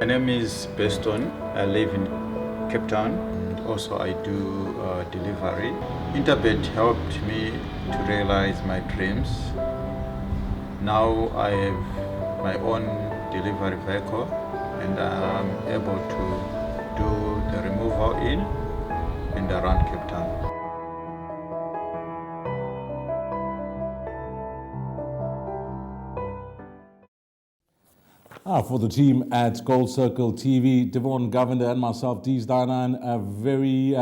My name is Beston. I live in Cape Town. Also, I do delivery. Interbet helped me to realize my dreams. Now I have my own delivery vehicle and I'm able to do the removal in and around Cape Town. For the team at Gold Circle TV, Devon Governor and myself, Dees Dainan, a very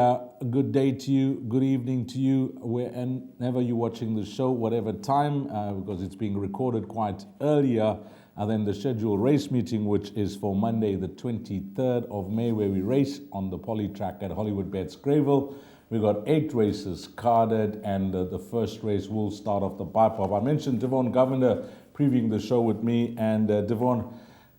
good day to you, good evening to you, whenever you're watching the show, whatever time, because it's being recorded quite earlier than the scheduled race meeting, which is for Monday, the 23rd of May, where we race on the poly track at Hollywood Bets Greyville. We've got 8 races carded, and the first race will start off the bipop. I mentioned Devon Governor previewing the show with me, and Devon,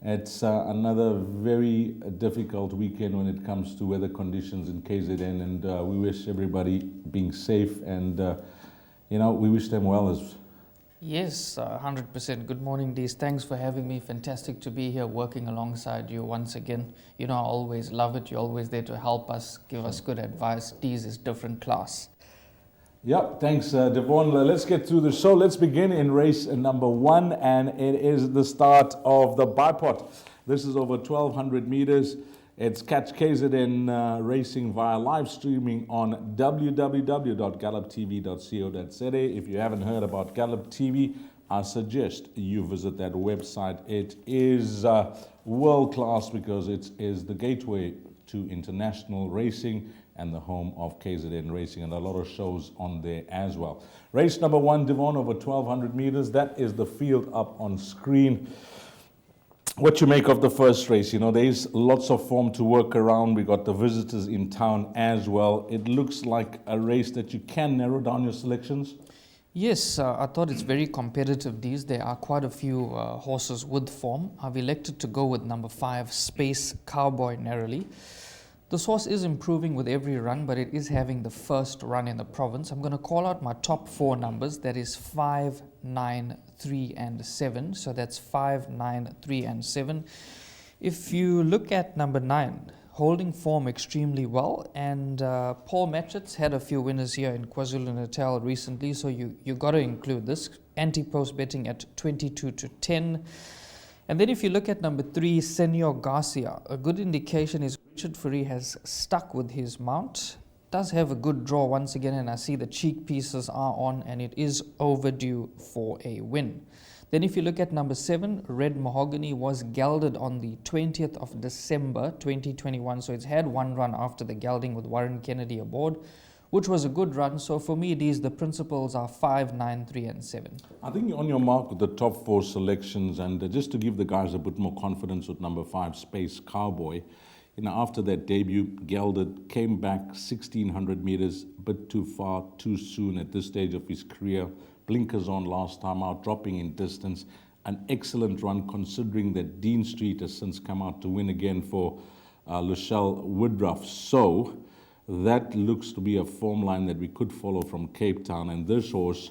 it's another very difficult weekend when it comes to weather conditions in KZN, and we wish everybody being safe, and we wish them well as. Yes, 100%. Good morning, Dees. Thanks for having me. Fantastic to be here working alongside you once again. You know, I always love it. You're always there to help us, give us good advice. Dees is different class. Yep, thanks, Devon. Let's get through the show. Let's begin in race number 1, and it is the start of the bipot. This is over 1,200 meters. It's Catch KZN racing via live streaming on www.galluptv.co.za. If you haven't heard about Gallup TV, I suggest you visit that website. It is world class because it is the gateway to international racing and the home of KZN Racing, and a lot of shows on there as well. Race number 1, Devon, over 1,200 meters. That is the field up on screen. What you make of the first race? You know, there's lots of form to work around. We got the visitors in town as well. It looks like a race that you can narrow down your selections. Yes, I thought it's very competitive, Dees. There are quite a few horses with form. I've elected to go with number 5, Space Cowboy, narrowly. This horse is improving with every run, but it is having the first run in the province. I'm going to call out my top 4 numbers. That is 5, 9, 3 and 7. So that's 5, 9, 3 and 7. If you look at number 9, holding form extremely well, and Paul Matchett's had a few winners here in KwaZulu-Natal recently, so you got to include this. Anti-post betting at 22-10. And then if you look at number 3, Senor Garcia, a good indication is Richard Fourie has stuck with his mount. Does have a good draw once again, and I see the cheek pieces are on, and it is overdue for a win. Then if you look at number 7, Red Mahogany was gelded on the 20th of December 2021, so it's had one run after the gelding with Warren Kennedy aboard, which was a good run. So for me, the principles are 5, 9, 3 and 7. I think you're on your mark with the top 4 selections, and just to give the guys a bit more confidence with number 5, Space Cowboy. After that debut, gelded, came back 1,600 meters, a bit too far, too soon at this stage of his career. Blinkers on last time out, dropping in distance. An excellent run considering that Dean Street has since come out to win again for Lushelle Woodruff. So that looks to be a form line that we could follow from Cape Town. And this horse,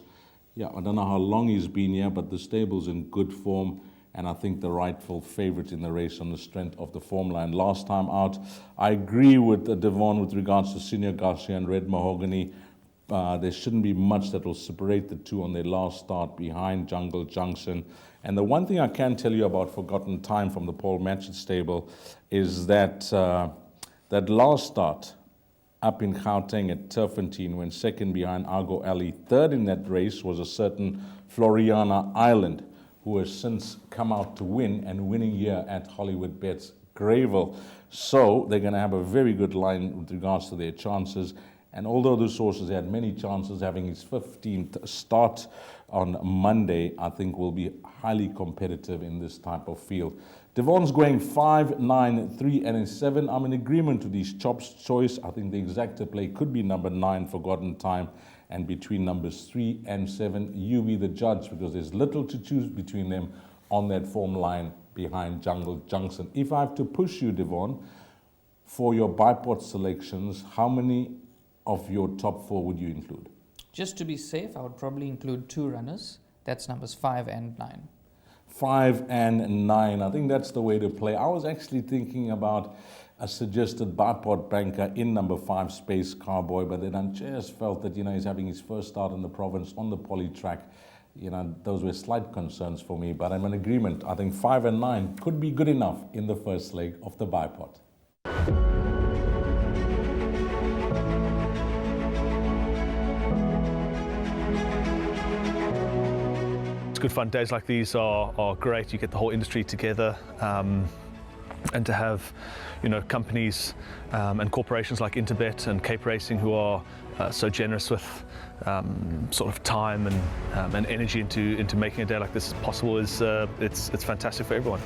I don't know how long he's been here, but the stable's in good form. And I think the rightful favorite in the race on the strength of the form line. Last time out, I agree with Devon with regards to Senor Garcia and Red Mahogany. There shouldn't be much that will separate the two on their last start behind Jungle Junction. And the one thing I can tell you about Forgotten Time from the Paul Matchett stable is that that last start up in Gauteng at Turfentine, when second behind Argo Alley, third in that race was a certain Floriana Island, who has since come out to win, and winning here at Hollywood Bets Greyville. So they're going to have a very good line with regards to their chances. And although this horse has had many chances, having his 15th start on Monday, I think will be highly competitive in this type of field. Devon's going 5, 9, 3 and 7. I'm in agreement with these Chop's choice. I think the exacta play could be number 9, Forgotten Time, and between numbers 3 and 7, you be the judge, because there's little to choose between them on that form line behind Jungle Junction. If I have to push you, Devon, for your bipod selections, how many of your top 4 would you include? Just to be safe, I would probably include 2 runners. That's numbers 5 and 9. 5 and 9. I think that's the way to play. I was actually thinking about a suggested bipod banker in number 5, Space Cowboy, but then I just felt that, he's having his first start in the province on the poly track. Those were slight concerns for me, but I'm in agreement. I think 5 and 9 could be good enough in the first leg of the bipod. It's good fun. Days like these are great. You get the whole industry together. And to have, companies and corporations like Interbet and Cape Racing who are so generous with sort of time and energy into making a day like this possible is it's fantastic for everyone.